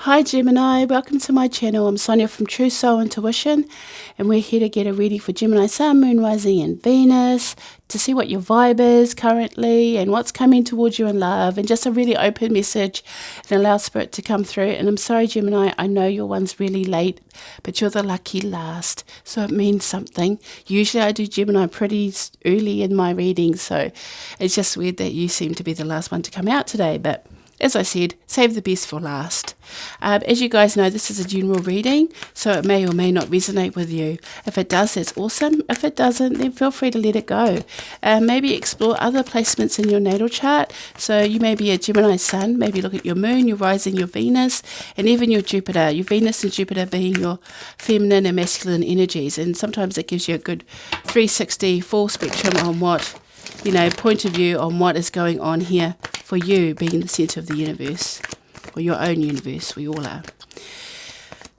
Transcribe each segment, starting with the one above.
Hi Gemini, welcome to my channel. I'm Sonia from Truesoulintuition, and we're here to get a reading for Gemini Sun, Moon, Rising and Venus, to see what your vibe is currently and what's coming towards you in love, and just a really open message and allow Spirit to come through. And I'm sorry Gemini, I know your one's really late, but you're the lucky last, so it means something. Usually I do Gemini pretty early in my readings, so it's just weird that you seem to be the last one to come out today, but as I said, save the best for last. As you guys know, this is a general reading, so it may or may not resonate with you. If it does, that's awesome. If it doesn't, then feel free to let it go. Maybe explore other placements in your natal chart. So you may be a Gemini Sun, maybe look at your Moon, your Rising, your Venus, and even your Jupiter. Your Venus and Jupiter being your feminine and masculine energies. And sometimes it gives you a good 360 full spectrum on what, point of view on what is going on here for you, being the center of the universe, or your own universe. We all are.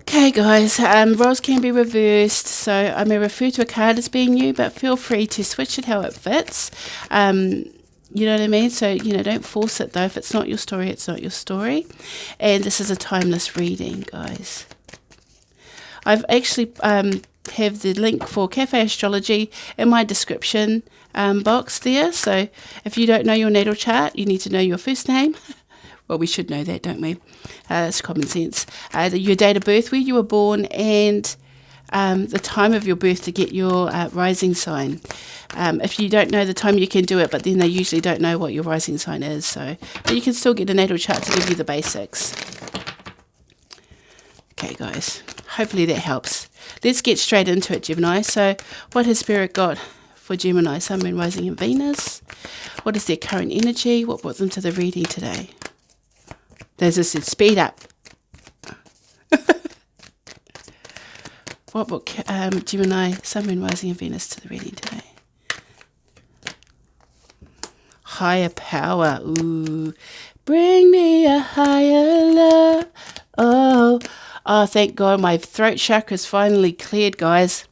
Okay, guys, roles can be reversed, so I may refer to a card as being you, but feel free to switch it how it fits. You know what I mean? So, don't force it, though. If it's not your story, it's not your story. And this is a timeless reading, guys. I've actually have the link for Cafe Astrology in my description box there. So if you don't know your natal chart, you need to know your first name. Well, we should know that, don't we? That's common sense. Your date of birth, where you were born, and the time of your birth to get your rising sign. If you don't know the time, you can do it, but then they usually don't know what your rising sign is. But you can still get a natal chart to give you the basics. Okay, guys. Hopefully that helps. Let's get straight into it, Gemini. So what has Spirit got for Gemini, Sun, Moon, Rising and Venus? What is their current energy? What brought them to the reading today? As I said, speed up. What brought Gemini, Sun, Moon, Rising and Venus to the reading today? Higher power. Ooh. Bring me a higher love. Oh, thank God my throat chakra's finally cleared, guys.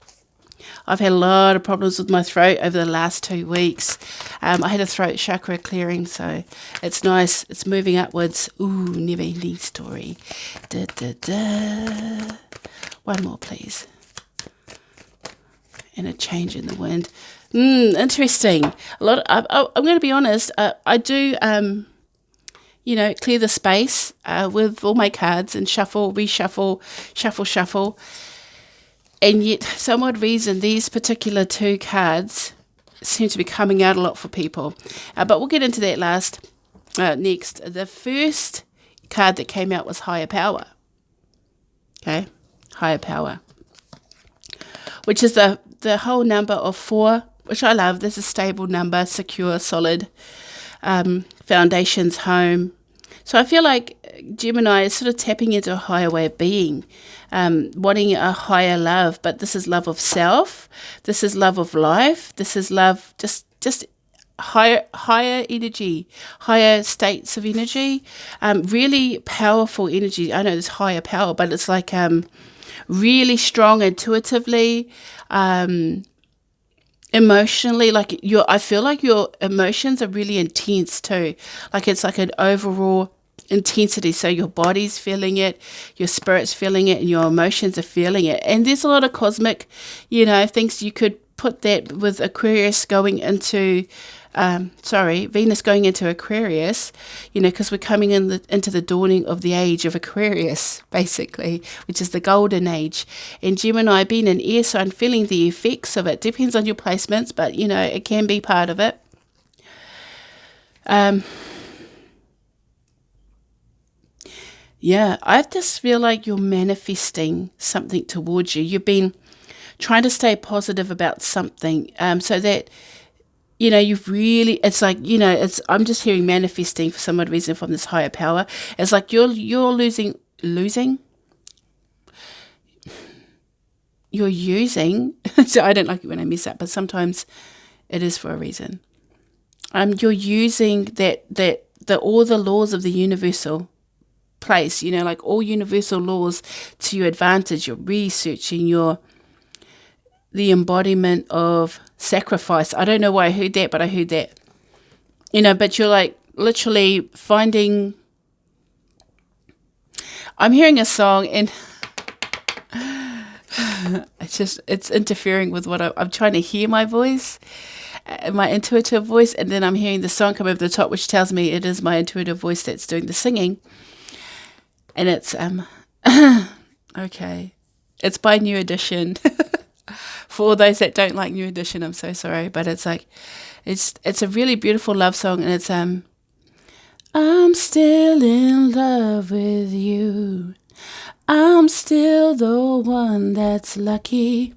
I've had a lot of problems with my throat over the last 2 weeks. I had a throat chakra clearing, so it's nice. It's moving upwards. Ooh, never ending story. Da, da, da. One more, please. And a change in the wind. Interesting. I'm going to be honest. I do... clear the space with all my cards and shuffle, reshuffle, shuffle. And yet, for some odd reason, these particular two cards seem to be coming out a lot for people. But we'll get into that next. The first card that came out was Higher Power. Okay, Higher Power. Which is the whole number of 4, which I love. This is a stable number, secure, solid. Foundations, home. So I feel like Gemini is sort of tapping into a higher way of being, wanting a higher love, but this is love of self, this is love of life, this is love, just higher energy, higher states of energy, really powerful energy. I know there's higher power, but it's like really strong intuitively, emotionally, I feel like your emotions are really intense too. Like it's like an overall intensity. So your body's feeling it, your spirit's feeling it, and your emotions are feeling it. And there's a lot of cosmic, things you could put that with Aquarius going into, Venus going into Aquarius, because we're coming into the dawning of the age of Aquarius, basically, which is the golden age. And Gemini being an air sign, feeling the effects of it. Depends on your placements, but, it can be part of it. I just feel like you're manifesting something towards you. You've been trying to stay positive about something, so that you've really, it's like, I'm just hearing manifesting for some odd reason from this higher power. It's like you're losing, you're using, so I don't like it when I mess up, but sometimes it is for a reason. You're using all the laws of the universal place, like all universal laws to your advantage. You're researching the embodiment of sacrifice. I don't know why I heard that, but I heard that. But you're like literally finding I'm hearing a song and it's interfering with what I'm trying to hear my voice, my intuitive voice, and then I'm hearing the song come over the top, which tells me it is my intuitive voice that's doing the singing. And it's, okay. It's by New Edition. For all those that don't like New Edition, I'm so sorry, but it's like, it's a really beautiful love song, and it's, I'm still in love with you. I'm still the one that's lucky,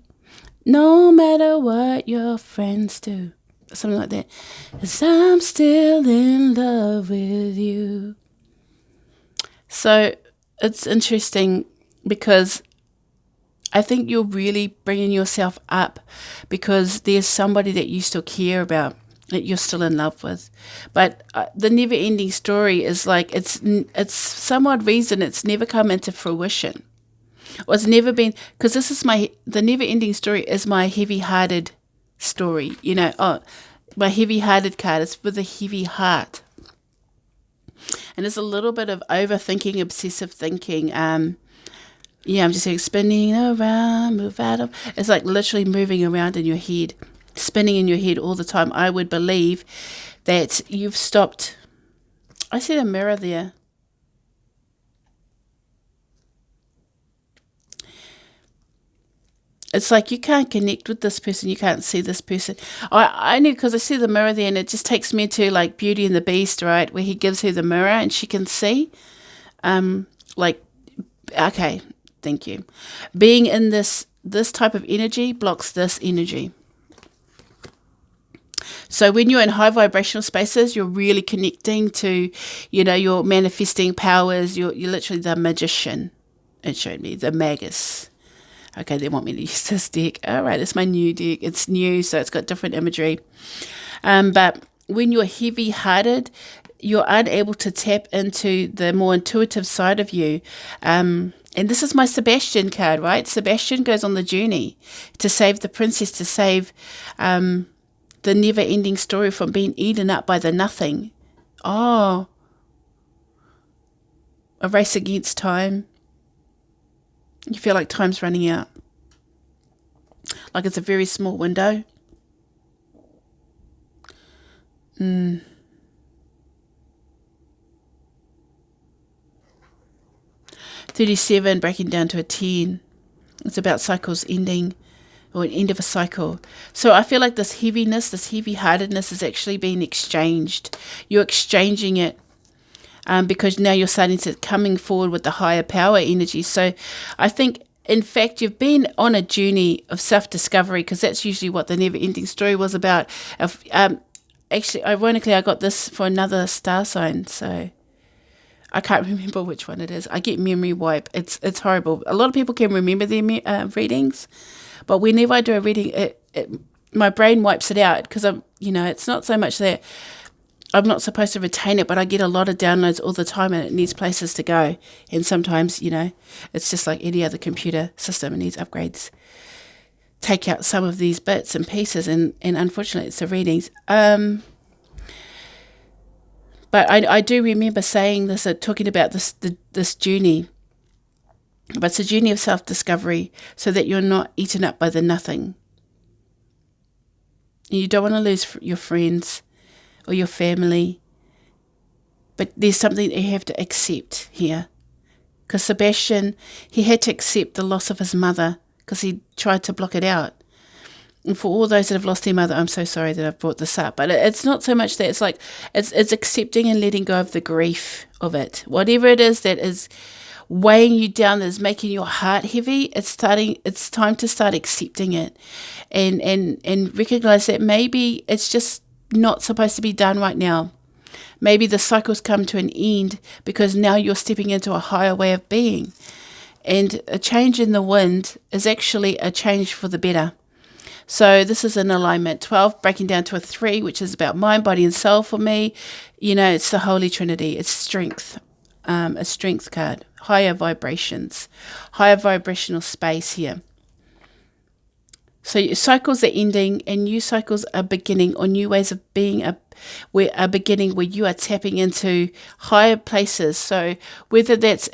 no matter what your friends do. Something like that. 'Cause I'm still in love with you. So it's interesting because I think you're really bringing yourself up because there's somebody that you still care about, that you're still in love with. But the never-ending story is like, it's some odd reason it's never come into fruition. Or it's never been, because this is the never-ending story is my heavy-hearted story. You know, my heavy-hearted card is with a heavy heart. And it's a little bit of overthinking, obsessive thinking. Yeah, I'm just saying spinning around, move out of. It's like literally moving around in your head, spinning in your head all the time. I would believe that you've stopped. I see the mirror there. It's like you can't connect with this person. You can't see this person. I knew because I see the mirror there, and it just takes me to like Beauty and the Beast, right? Where he gives her the mirror and she can see. Like, okay, thank you. Being in this type of energy blocks this energy. So when you're in high vibrational spaces, you're really connecting to, you know, your manifesting powers. You're literally the magician. It showed me the magus. Okay, they want me to use this deck. All right, it's my new deck. It's new, so it's got different imagery. But when you're heavy-hearted, you're unable to tap into the more intuitive side of you. And this is my Sebastian card, right? Sebastian goes on the journey to save the princess, to save the never-ending story from being eaten up by the nothing. Oh, a race against time. You feel like time's running out. Like it's a very small window. 37 breaking down to a 10. It's about cycles ending, or an end of a cycle. So I feel like this heaviness, this heavy-heartedness is actually being exchanged. You're exchanging it. Because now you're starting to coming forward with the higher power energy. So I think, in fact, you've been on a journey of self-discovery, because that's usually what the never-ending story was about. Actually, ironically, I got this for another star sign, so I can't remember which one it is. I get memory wipe. It's horrible. A lot of people can remember their readings, but whenever I do a reading, my brain wipes it out, because it's not so much that I'm not supposed to retain it, but I get a lot of downloads all the time, and it needs places to go. And sometimes, it's just like any other computer system. It needs upgrades. Take out some of these bits and pieces, and unfortunately, it's the readings. But I do remember saying this, talking about this journey. But it's a journey of self-discovery, so that you're not eaten up by the nothing. And you don't want to lose your friends or your family, but there's something that you have to accept here. Because Sebastian, he had to accept the loss of his mother, because he tried to block it out. And for all those that have lost their mother, I'm so sorry that I've brought this up, but it's not so much that, it's like it's accepting and letting go of the grief of it. Whatever it is that is weighing you down, that is making your heart heavy, it's time to start accepting it, and recognize that maybe it's just not supposed to be done right now. Maybe the cycle's come to an end because now you're stepping into a higher way of being. And a change in the wind is actually a change for the better. So this is an alignment. 12 breaking down to a 3, which is about mind, body, and soul for me. It's the Holy Trinity. It's strength. A strength card. Higher vibrations. Higher vibrational space here. So your cycles are ending and new cycles are beginning, or new ways of being are beginning, where you are tapping into higher places. So whether that's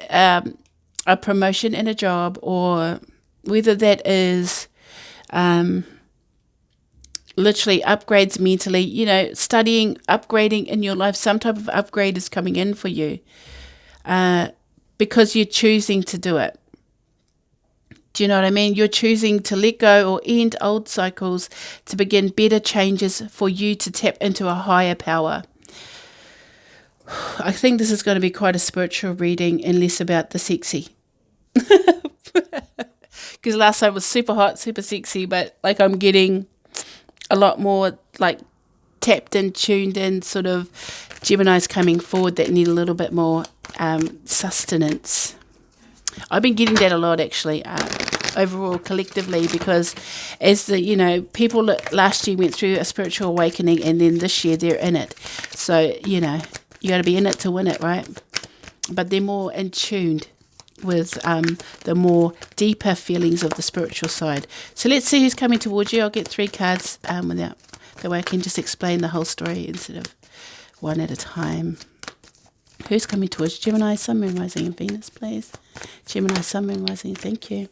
a promotion in a job, or whether that is literally upgrades mentally, you know, studying, upgrading in your life, some type of upgrade is coming in for you because you're choosing to do it. Do you know what I mean? You're choosing to let go or end old cycles to begin better changes for you to tap into a higher power. I think this is going to be quite a spiritual reading and less about the sexy. Because last time was super hot, super sexy, but like I'm getting a lot more like tapped and tuned in sort of Geminis coming forward that need a little bit more sustenance. I've been getting that a lot actually overall collectively, because as the, you know, people last year went through a spiritual awakening, and then this year they're in it. So, you know, you got to be in it to win it, right? But they're more in tuned with the more deeper feelings of the spiritual side. So let's see who's coming towards you. I'll get 3 cards without, that way I can just explain the whole story instead of one at a time. Who's coming towards Gemini, Sun, Moon, Rising, and Venus, please? Gemini, Sun, Moon, Rising, thank you.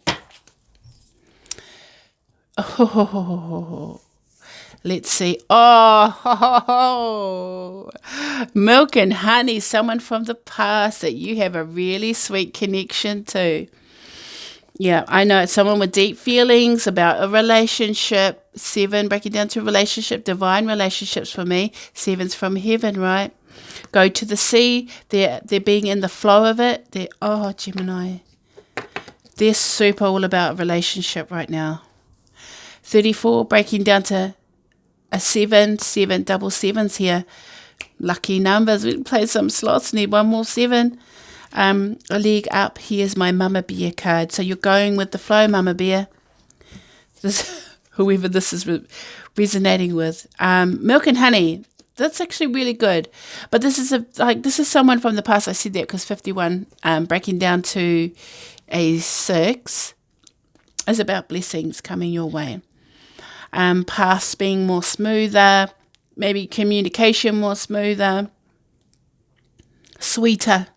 Oh, let's see. Oh, milk and honey, someone from the past that you have a really sweet connection to. Yeah, I know it's someone with deep feelings about a relationship. 7, breaking down to relationship, divine relationships for me. 7's from heaven, right? Go to the sea. They're being in the flow of it. Gemini. They're super all about relationship right now. 34, breaking down to a 7, double 7s here. Lucky numbers. We can play some slots. Need one more 7. A leg up. Here's my Mama Bear card. So you're going with the flow, Mama Bear. Whoever this is resonating with. Milk and honey. That's actually really good. But this is someone from the past. I said that because 51, breaking down to a 6, is about blessings coming your way. Past being more smoother, maybe communication more smoother, sweeter,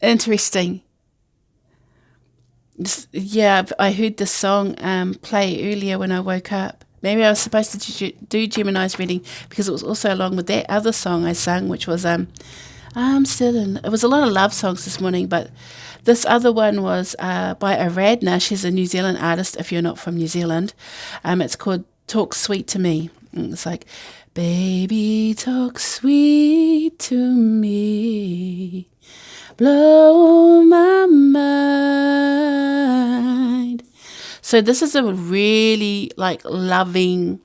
interesting. I heard this song play earlier when I woke up. Maybe I was supposed to do Gemini's reading because it was also along with that other song I sang, which was I'm still in. It was a lot of love songs this morning, but this other one was by Aradna. She's a New Zealand artist, if you're not from New Zealand. It's called Talk Sweet to Me. And it's like, baby, talk sweet to me, blow my mind. So this is a really like loving,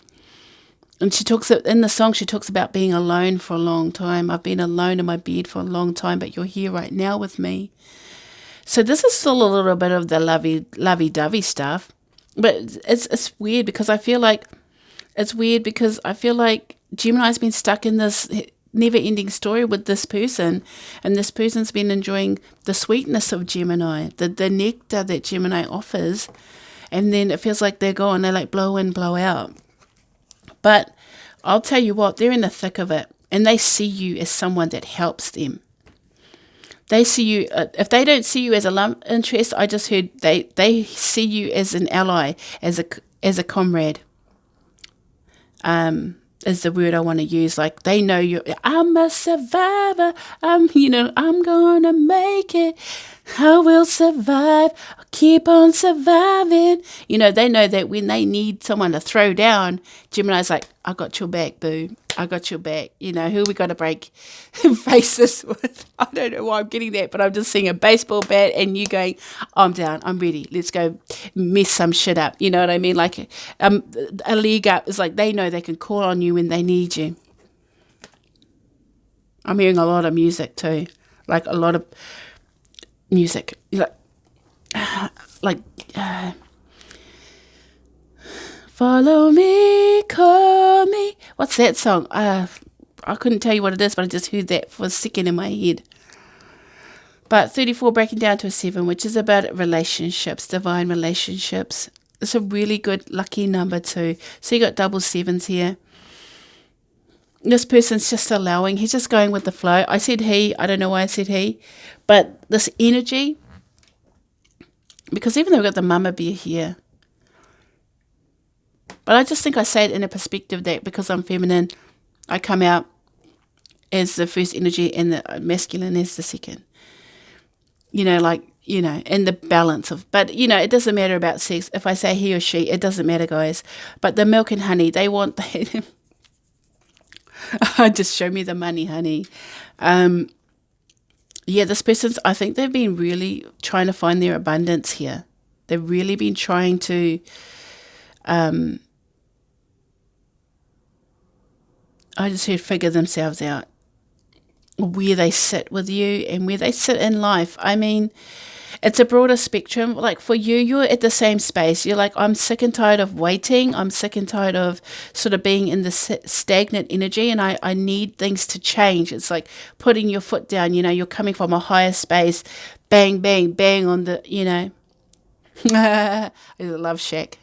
and she talks in the song, she talks about being alone for a long time. I've been alone in my bed for a long time, but you're here right now with me. So this is still a little bit of the lovey-dovey stuff, but it's weird because I feel like Gemini's been stuck in this never-ending story with this person, and this person's been enjoying the sweetness of Gemini, the nectar that Gemini offers, and then it feels like they're gone. They're like blow in, blow out. But I'll tell you what, they're in the thick of it, and they see you as someone that helps them. They see you, if they don't see you as a love interest, I just heard they see you as an ally, as a comrade. Is the word I want to use. Like they know I'm a survivor. I'm gonna make it. I will survive. I'll keep on surviving. They know that when they need someone to throw down, Gemini's like, I got your back, boo. I got your back. Who we got to break faces with? I don't know why I'm getting that, but I'm just seeing a baseball bat and you going, I'm down. I'm ready. Let's go mess some shit up. You know what I mean? Like a leg up is like they know they can call on you when they need you. I'm hearing a lot of music too. Like a lot of music. Follow me, call me. What's that song? I couldn't tell you what it is, but I just heard that for a second in my head. But 34 breaking down to a 7, which is about relationships, divine relationships. It's a really good lucky number too. So you got double 7s here. This person's just allowing. He's just going with the flow. I said he. I don't know why I said he. But this energy Because even though we've got the mama bear here, but I just think I say it in a perspective that because I'm feminine, I come out as the first energy and the masculine as the second. You know, like, you know, and the balance of, but, you know, it doesn't matter about sex. If I say he or she, it doesn't matter, guys. But the milk and honey, they want that. Just show me the money, honey. Yeah, this person's, I think they've been really trying to find their abundance here. They've really been trying to, I just heard figure themselves out, where they sit with you and where they sit in life. I mean, it's a broader spectrum. Like for you, you're at the same space. You're like, I'm sick and tired of waiting. I'm sick and tired of sort of being in the stagnant energy, and I need things to change. It's like putting your foot down. You know, you're coming from a higher space. Bang, bang, bang on the, you know. I love Shack.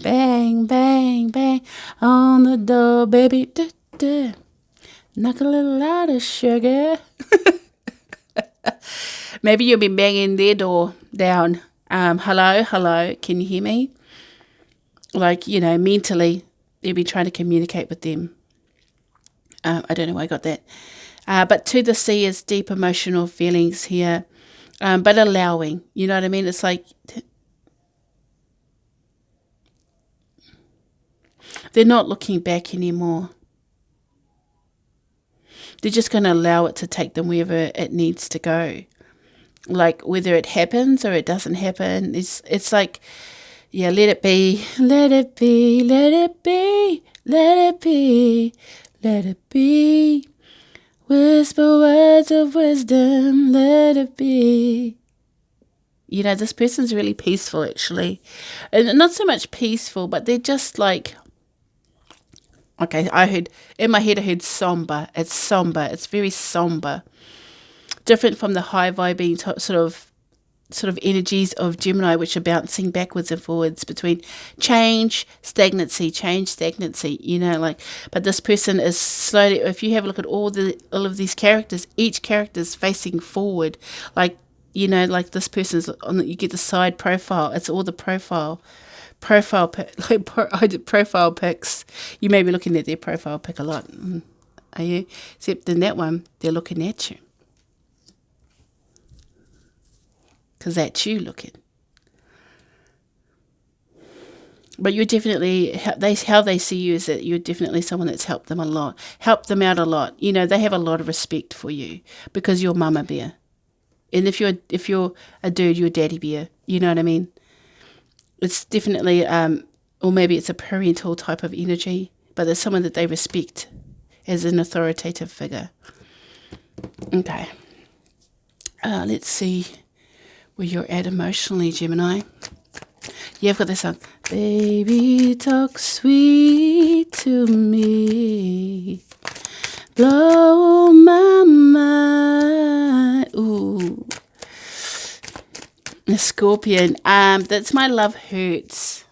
Bang, bang, bang on the door, baby. Duh, duh. Knock a little louder, sugar. Maybe you'll be banging their door down. Hello, hello, can you hear me? Like, you know, mentally, you'll be trying to communicate with them. I don't know why I got that. But to the sea is deep emotional feelings here, but allowing, you know what I mean? It's like they're not looking back anymore. They're just going to allow it to take them wherever it needs to go. Like whether it happens or it doesn't happen, it's like, yeah, let it be, let it be, let it be, let it be, let it be. Whisper words of wisdom, let it be. You know, this person's really peaceful, actually. And not so much peaceful, but they're just like, okay, I heard, in my head I heard somber. It's somber. It's very somber. Different from the high vibing sort of energies of Gemini, which are bouncing backwards and forwards between change, stagnancy, you know, like, but this person is slowly, if you have a look at all of these characters, each character is facing forward, like, you know, like this person's on you get the side profile, it's all the profile pics. You may be looking at their profile pic a lot, are you? Except in that one, they're looking at you. Because that's you looking. But you're definitely, how they see you is that you're definitely someone that's helped them out a lot. You know, they have a lot of respect for you because you're mama bear. And if you're a dude, you're daddy bear. You know what I mean? It's definitely, or maybe it's a parental type of energy, but there's someone that they respect as an authoritative figure. Okay. Let's see where you're at emotionally, Gemini. Yeah, I've got this song. Baby, talk sweet to me. Blow my mind. Ooh. The Scorpion. That's my love hurts.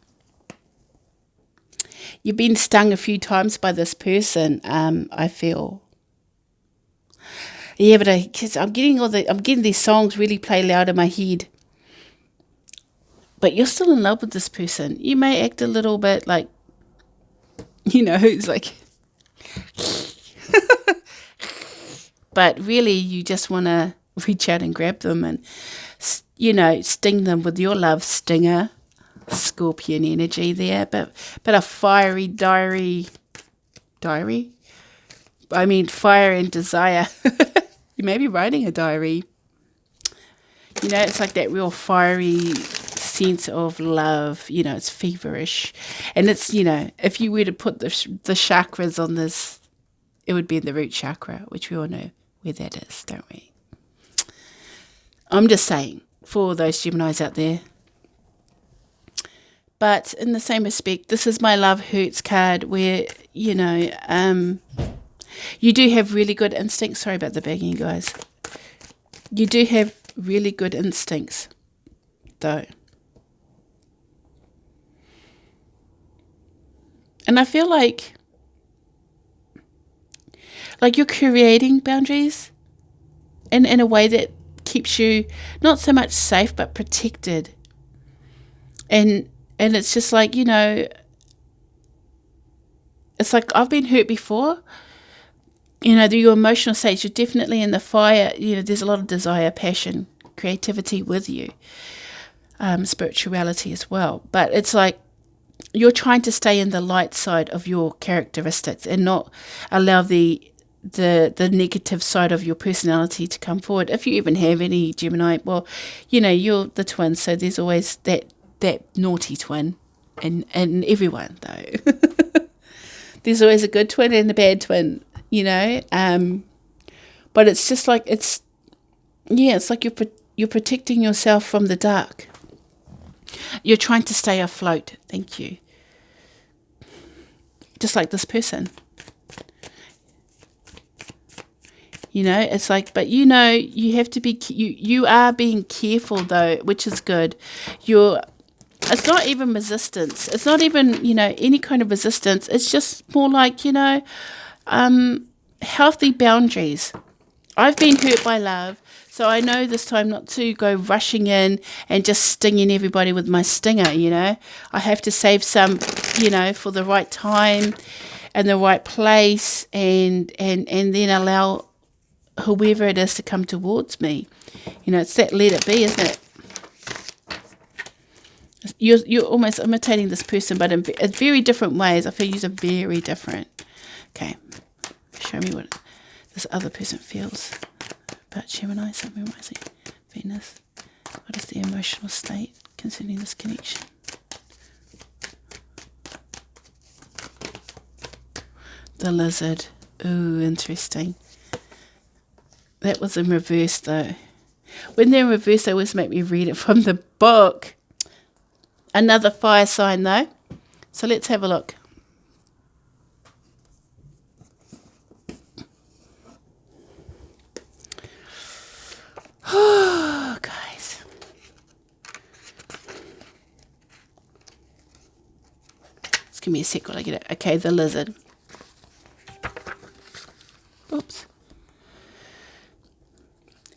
You've been stung a few times by this person, I feel. Yeah, but I'm getting these songs really play loud in my head. But you're still in love with this person. You may act a little bit like, you know, it's like, but really you just want to reach out and grab them and, you know, sting them with your love stinger. Scorpion energy there, but a fiery diary. I mean, fire and desire. You may be writing a diary. You know, it's like that real fiery sense of love. You know, it's feverish. And it's, you know, if you were to put the chakras on this, it would be in the root chakra, which we all know where that is, don't we? I'm just saying, for those Geminis out there. But in the same respect, this is my love hurts card where, you know, you do have really good instincts. Sorry about the bagging, guys. You do have really good instincts, though. And I feel like you're creating boundaries in a way that keeps you not so much safe, but protected. And it's just like, you know, it's like I've been hurt before. You know, your emotional stage, you're definitely in the fire. You know, there's a lot of desire, passion, creativity with you, spirituality as well. But it's like you're trying to stay in the light side of your characteristics and not allow the negative side of your personality to come forward. If you even have any, Gemini, well, you know, you're the twin, so there's always that naughty twin in everyone, though. There's always a good twin and a bad twin, you know. But it's just like it's like you're protecting yourself from the dark. You're trying to stay afloat. Thank you. Just like this person. You know, it's like, but you know, you have to be, you are being careful though, which is good. It's not even resistance. It's not even, you know, any kind of resistance. It's just more like, you know, healthy boundaries. I've been hurt by love, so I know this time not to go rushing in and just stinging everybody with my stinger, you know. I have to save some, you know, for the right time and the right place and then allow whoever it is to come towards me. You know, it's that let it be, isn't it? You're almost imitating this person, but in very different ways. I feel you are very different. Okay, show me what this other person feels about Gemini, Sun, Moon, Rising, Venus. What is the emotional state concerning this connection? The lizard. Ooh, interesting. That was in reverse, though. When they're in reverse, they always make me read it from the book. Another fire sign, though. So let's have a look. Oh, guys. Just give me a sec while I get it. Okay, the lizard. Oops.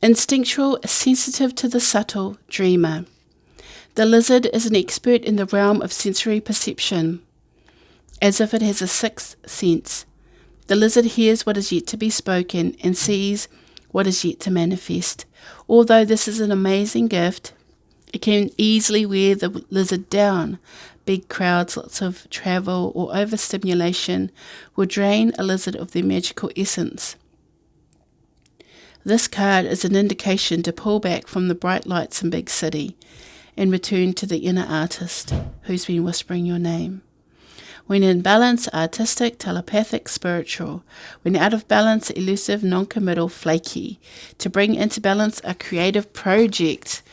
Instinctual, sensitive to the subtle, dreamer. The lizard is an expert in the realm of sensory perception, as if it has a sixth sense. The lizard hears what is yet to be spoken and sees what is yet to manifest. Although this is an amazing gift, it can easily wear the lizard down. Big crowds, lots of travel, or overstimulation will drain a lizard of their magical essence. This card is an indication to pull back from the bright lights in big city and return to the inner artist who's been whispering your name. When in balance, artistic, telepathic, spiritual. When out of balance, elusive, non-committal, flaky. To bring into balance a creative project.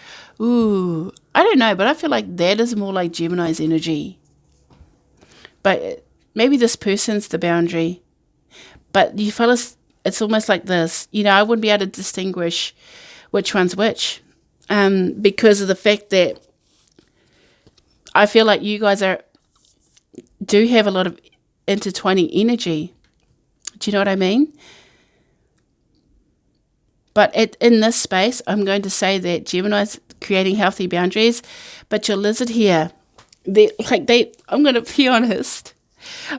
Ooh, I don't know, but I feel like that is more like Gemini's energy. But maybe this person's the boundary. But you fellas, it's almost like this. You know, I wouldn't be able to distinguish which one's which. Because of the fact that I feel like you guys do have a lot of intertwining energy. Do you know what I mean? But in this space, I'm going to say that Gemini's creating healthy boundaries, but your lizard here, I'm going to be honest.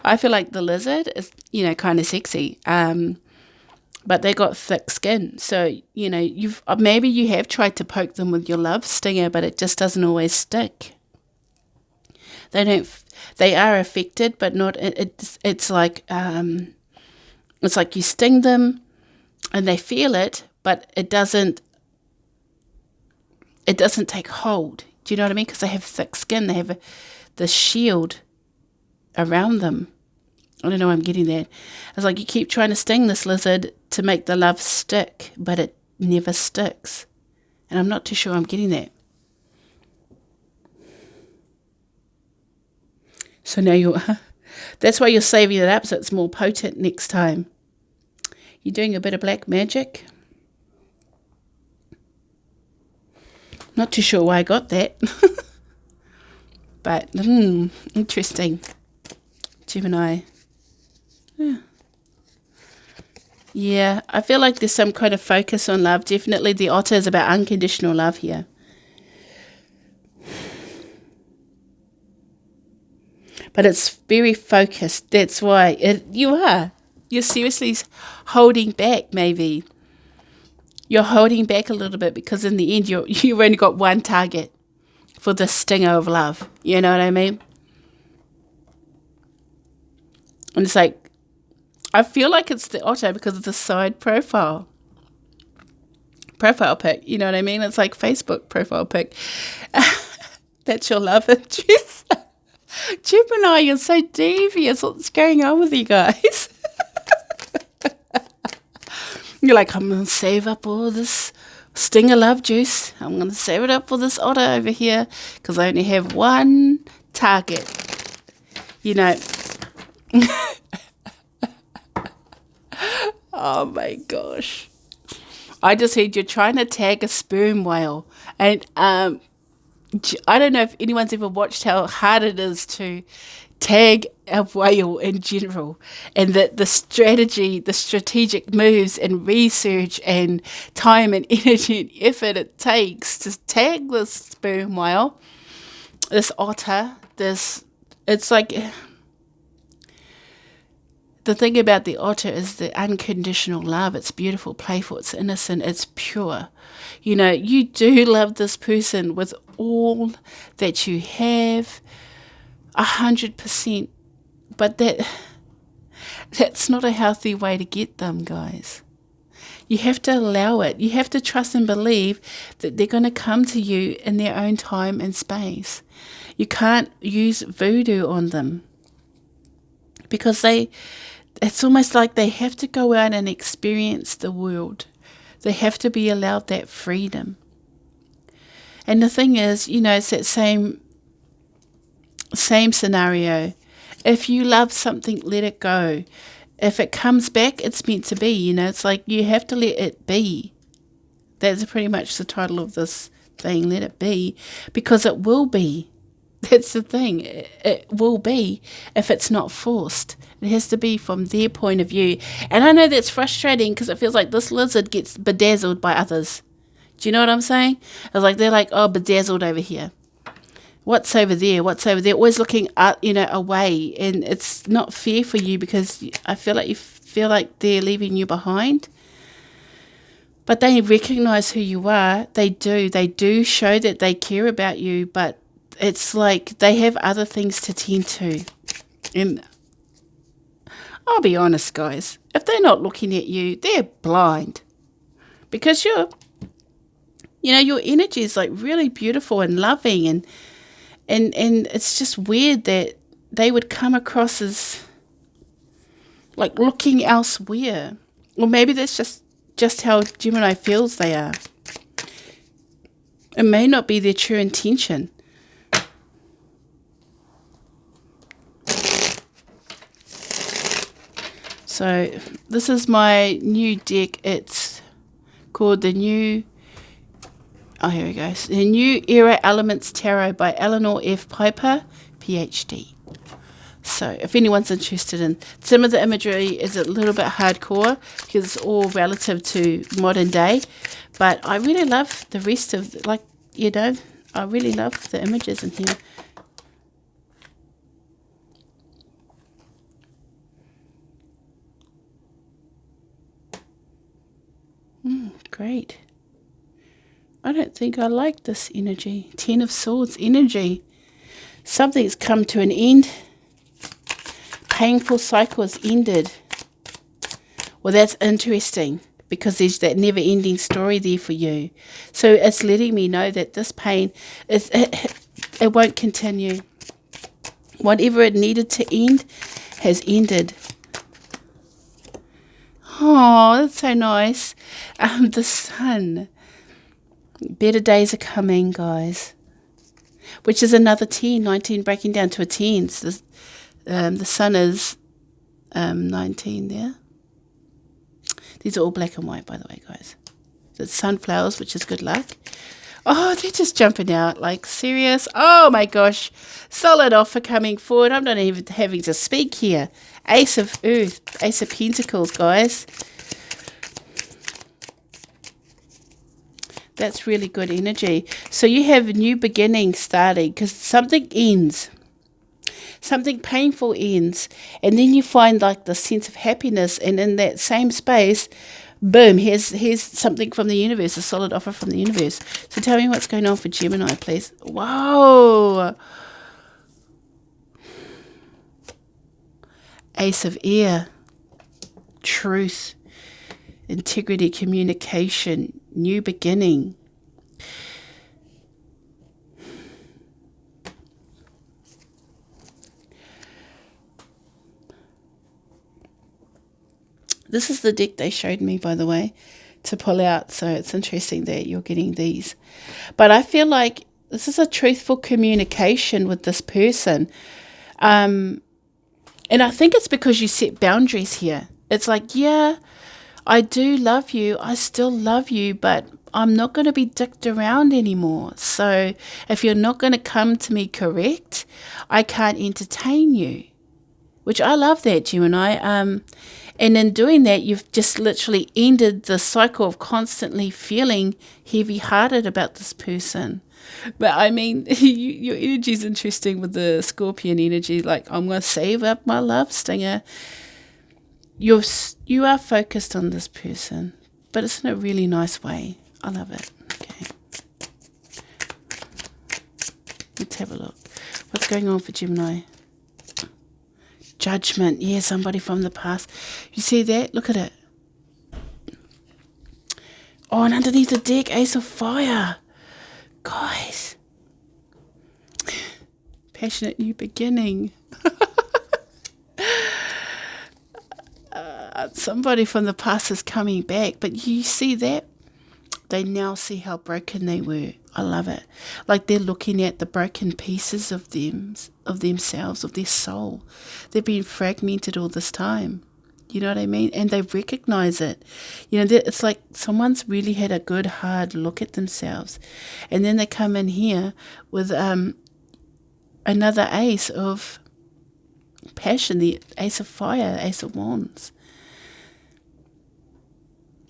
I feel like the lizard is, you know, kind of sexy. But they got thick skin. So, you know, maybe you have tried to poke them with your love stinger, but it just doesn't always stick. They are affected, but not, it's like you sting them and they feel it, but it doesn't take hold. Do you know what I mean? Because they have thick skin. They have the shield around them. I don't know why I'm getting that. It's like you keep trying to sting this lizard to make the love stick, but it never sticks. And I'm not too sure I'm getting that. So now that's why you're saving it up so it's more potent next time. You're doing a bit of black magic. Not too sure why I got that. But, interesting. Gemini. Yeah, I feel like there's some kind of focus on love. Definitely the otter is about unconditional love here. but it's very focused. That's why you're seriously holding back. Maybe you're holding back a little bit because in the end you've only got one target for the stinger of love. You know what I mean? And it's like, I feel like it's the otter because of the side profile pic. You know what I mean? It's like Facebook profile pic. That's your love interest. Gemini, you're so devious. What's going on with you guys? You're like, I'm going to save up all this stinger love juice. I'm going to save it up for this otter over here because I only have one target. You know. Oh my gosh. I just heard you're trying to tag a sperm whale. And I don't know if anyone's ever watched how hard it is to tag a whale in general, and that the strategic moves and research and time and energy and effort it takes to tag this sperm whale, this otter, it's like, the thing about the otter is the unconditional love. It's beautiful, playful, it's innocent, it's pure. You know, you do love this person with all that you have, 100%. But that's not a healthy way to get them, guys. You have to allow it. You have to trust and believe that they're going to come to you in their own time and space. You can't use voodoo on them because it's almost like they have to go out and experience the world. They have to be allowed that freedom. And the thing is, you know, it's that same scenario. If you love something, let it go. If it comes back, it's meant to be, you know. It's like you have to let it be. That's pretty much the title of this thing, let it be, because it will be. That's the thing. It will be if it's not forced. It has to be from their point of view. And I know that's frustrating because it feels like this lizard gets bedazzled by others. Do you know what I'm saying? It's like they're like, oh, bedazzled over here. What's over there? What's over there? Always looking up, you know, away. And it's not fair for you because I feel like you feel like they're leaving you behind. But they recognize who you are. They do. They do show that they care about you, but it's like they have other things to tend to. And I'll be honest, guys, if they're not looking at you, they're blind. Because your energy is like really beautiful and loving, and it's just weird that they would come across as like looking elsewhere. Or maybe that's just how Gemini feels they are. It may not be their true intention. So this is my new deck. It's called the New Era Elements Tarot by Eleanor F. Piper, PhD. So if anyone's interested in, some of the imagery is a little bit hardcore because it's all relative to modern day, but I really love the rest of, I really love the images in here. Great. I don't think I like this energy. 10 of Swords energy. Something's come to an end. Painful cycle has ended. Well, that's interesting because there's that never-ending story there for you. So it's letting me know that this pain, it won't continue. Whatever it needed to end has ended. Oh, that's so nice. The Sun. Better days are coming, guys. Which is another 10, 19 breaking down to a 10. So the Sun is 19 there. These are all black and white, by the way, guys. So it's sunflowers, which is good luck. Oh, they're just jumping out. Like, serious? Oh, my gosh. Solid offer coming forward. I'm not even having to speak here. Ace of Earth. Ace of Pentacles, guys. That's really good energy. So you have a new beginning starting because something ends. Something painful ends, and then you find like the sense of happiness, and in that same space, boom, here's something from the universe, a solid offer from the universe. So tell me what's going on for Gemini, please. Whoa. Ace of Air. Truth. Integrity, communication, new beginning. This is the deck they showed me, by the way, to pull out. So it's interesting that you're getting these. But I feel like this is a truthful communication with this person. And I think it's because you set boundaries here. It's like, yeah, I do love you. I still love you, but I'm not going to be dicked around anymore. So if you're not going to come to me correct, I can't entertain you. Which I love that, Gemini. And in doing that, you've just literally ended the cycle of constantly feeling heavy-hearted about this person. But I mean, your energy is interesting with the Scorpion energy. Like, I'm going to save up my love stinger. You are focused on this person, but it's in a really nice way. I love it. Okay. Let's have a look. What's going on for Gemini? Judgment. Yeah, somebody from the past. You see that? Look at it. Oh, and underneath the deck, Ace of Fire. Guys. Passionate new beginning. Somebody from the past is coming back. But you see that? They now see how broken they were. I love it. Like they're looking at the broken pieces of themselves, of their soul. They've been fragmented all this time. You know what I mean? And they recognize it. You know, it's like someone's really had a good, hard look at themselves. And then they come in here with another ace of passion, the Ace of Fire, Ace of Wands.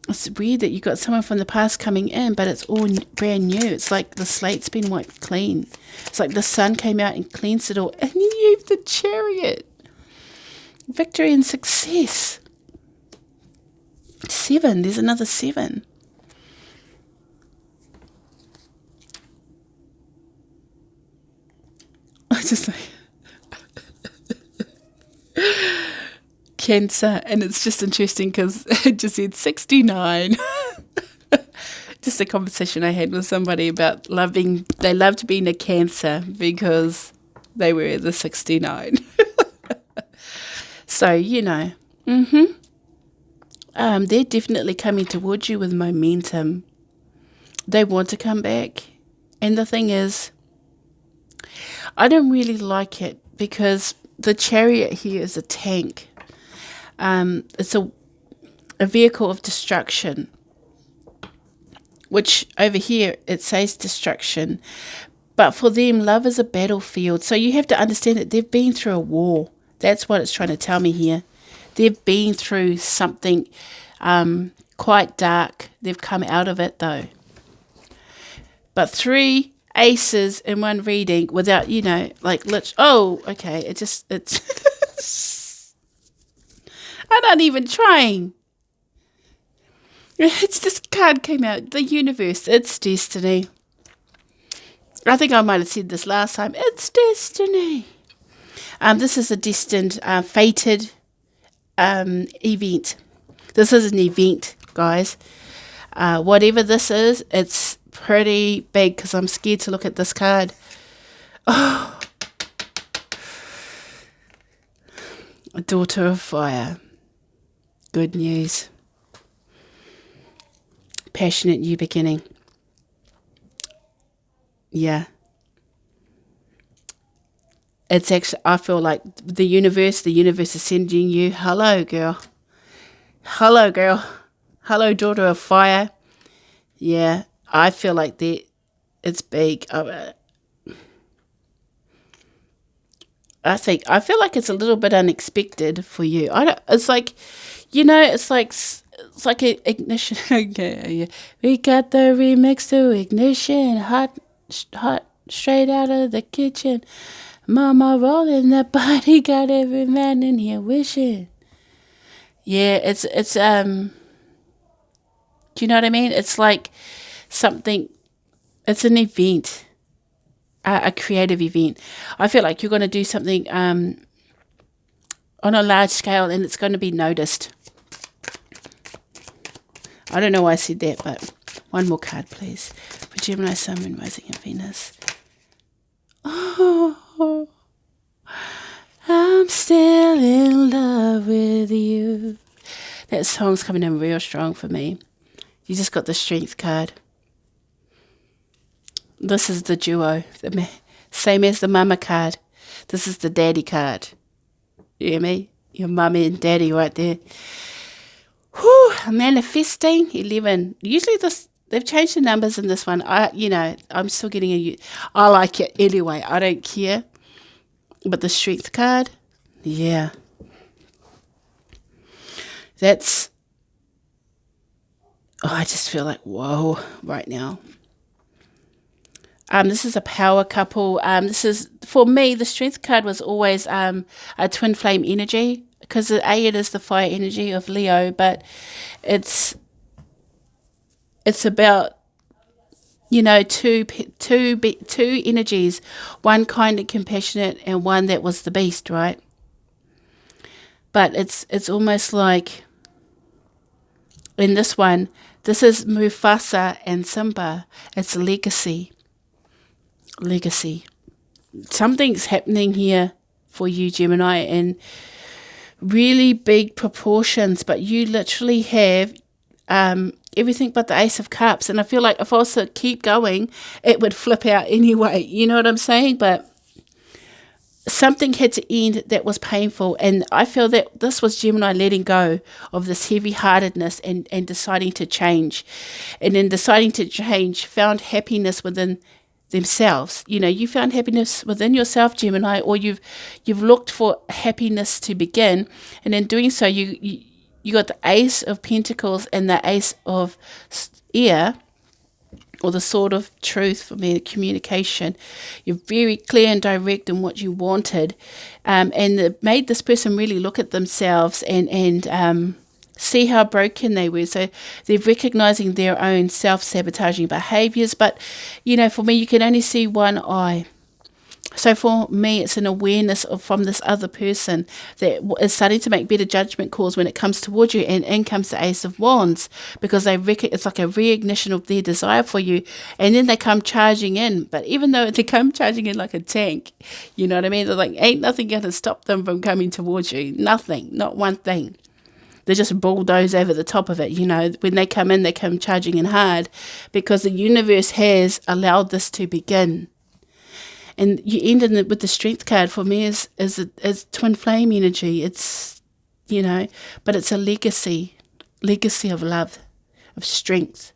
It's weird that you got someone from the past coming in, but it's all brand new. It's like the slate's been wiped clean. It's like the sun came out and cleansed it all. And you have the Chariot. Victory and success. 7. There's another 7. I just like... Cancer, and it's just interesting because it just said 69. Just a conversation I had with somebody about they loved being a Cancer because they were the 69. So, you know, they're definitely coming towards you with momentum. They want to come back. And the thing is, I don't really like it because the Chariot here is a tank. It's a vehicle of destruction, which over here it says destruction. But for them, love is a battlefield. So you have to understand that they've been through a war. That's what it's trying to tell me here. They've been through something quite dark. They've come out of it though. But 3 aces in one reading without, you know, like, oh, okay, it's I'm not even trying. It's this card came out. The universe. It's destiny. I think I might have said this last time. It's destiny. This is a destined, fated event. This is an event, guys. Whatever this is, it's pretty big because I'm scared to look at this card. Oh. A Daughter of Fire. Good news. Passionate new beginning. Yeah. It's actually, I feel like the universe is sending you, hello, girl. Hello, girl. Hello, Daughter of Fire. Yeah, I feel like it's big. I feel like it's a little bit unexpected for you. It's like, you know, it's like an ignition. Okay, yeah. We got the remix to Ignition, hot, straight out of the kitchen. Mama rolling that body, got every man in here wishing. Yeah, do you know what I mean? It's like something, it's an event, a creative event. I feel like you're going to do something on a large scale and it's going to be noticed. I don't know why I said that, but one more card, please. For Gemini, Sun, Moon, Rising, and Venus. Oh, I'm still in love with you. That song's coming in real strong for me. You just got the Strength card. This is the duo. Same as the Mama card. This is the Daddy card. You hear me? Your mummy and daddy right there. Whew, manifesting 11. Usually they've changed the numbers in this one. I'm still getting I like it anyway. I don't care. But the Strength card, yeah. I just feel like, whoa, right now. This is a power couple. This is, for me, the Strength card was always a twin flame energy, because it is the fire energy of Leo, but it's about, two energies, one kind and compassionate and one that was the beast, right? But it's almost like in this one, this is Mufasa and Simba. It's legacy. Something's happening here for you, Gemini, in really big proportions, but you literally have everything but the Ace of Cups. And I feel like if I was to keep going, it would flip out anyway. You know what I'm saying? But something had to end that was painful. And I feel that this was Gemini letting go of this heavy-heartedness and deciding to change. And in deciding to change, found happiness within themselves. You found happiness within yourself, Gemini, or you've looked for happiness to begin. And in doing so, you got the Ace of Pentacles and the Ace of Air, or the Sword of Truth for me, communication. You're very clear and direct in what you wanted, and it made this person really look at themselves and see how broken they were. So they're recognizing their own self-sabotaging behaviors, but for me, you can only see one eye. So for me, it's an awareness from this other person that is starting to make better judgment calls when it comes towards you. And in comes the Ace of Wands, because it's like a reignition of their desire for you. And then they come charging in. But even though they come charging in like a tank, you know what I mean? They're like, ain't nothing going to stop them from coming towards you. Nothing, not one thing. They just bulldoze over the top of it. When they come charging in hard, because the universe has allowed this to begin. And you end with the Strength card. For me is twin flame energy. It's, but it's a legacy of love, of strength,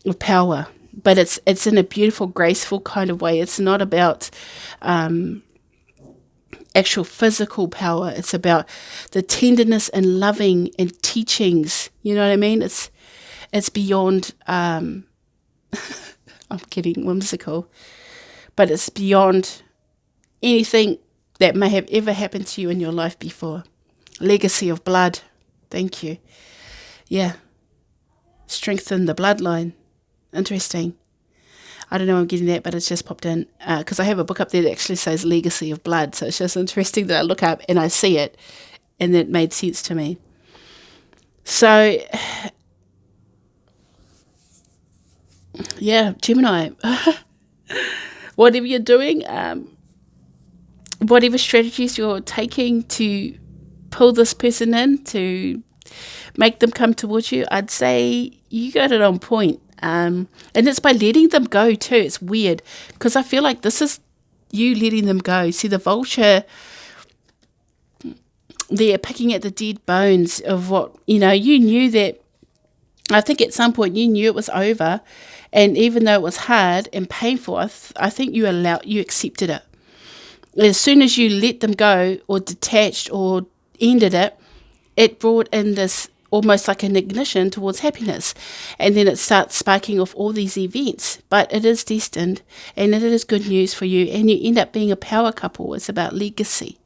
of power. But it's in a beautiful, graceful kind of way. It's not about actual physical power. It's about the tenderness and loving and teachings. You know what I mean? It's beyond, I'm getting whimsical, but it's beyond anything that may have ever happened to you in your life before. Legacy of blood. Thank you. Yeah. Strengthen the bloodline. Interesting. I don't know why I'm getting that, but it's just popped in. Because I have a book up there that actually says Legacy of Blood. So it's just interesting that I look up and I see it. And it made sense to me. So, yeah, Gemini. Whatever you're doing, whatever strategies you're taking to pull this person in, to make them come towards you, I'd say you got it on point. And it's by letting them go too. It's weird, because I feel like this is you letting them go. See, the vulture, they're picking at the dead bones of what, you knew that, I think at some point you knew it was over. And even though it was hard and painful, I think you accepted it. As soon as you let them go or detached or ended it, it brought in this almost like an ignition towards happiness. And then it starts sparking off all these events. But it is destined, and it is good news for you. And you end up being a power couple. It's about legacy.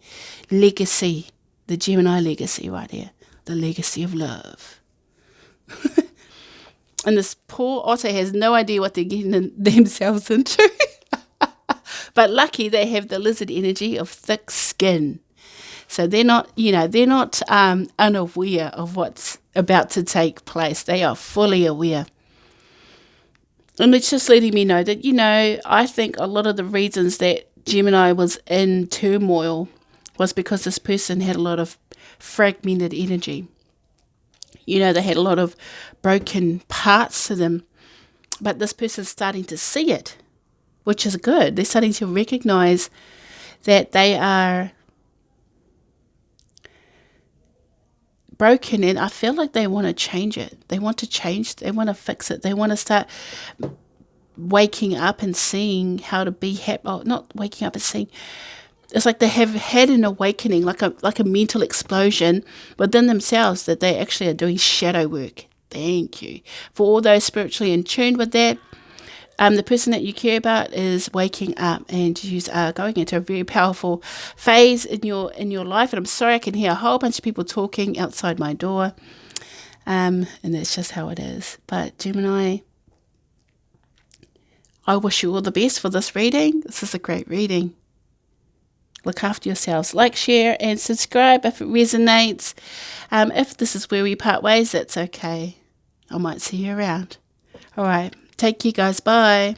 Legacy. The Gemini legacy right here. The legacy of love. And this poor otter has no idea what they're getting themselves into. But lucky they have the lizard energy of thick skin. So they're not, unaware of what's about to take place. They are fully aware. And it's just letting me know that, I think a lot of the reasons that Gemini was in turmoil was because this person had a lot of fragmented energy. They had a lot of broken parts to them. But this person's starting to see it, which is good. They're starting to recognize that they are broken, and I feel like they want to change it. They want to change. They want to fix it. They want to start waking up and seeing how to be happy. Oh, not waking up and seeing. It's like they have had an awakening, like a mental explosion within themselves, that they actually are doing shadow work. Thank you. For all those spiritually in tune with that, the person that you care about is waking up, and you are going into a very powerful phase in your life. And I'm sorry, I can hear a whole bunch of people talking outside my door, and that's just how it is. But Gemini, I wish you all the best for this reading. This is a great reading. Look after yourselves. Like, share, and subscribe if it resonates. If this is where we part ways, that's okay. I might see you around. All right. Take care, guys. Bye.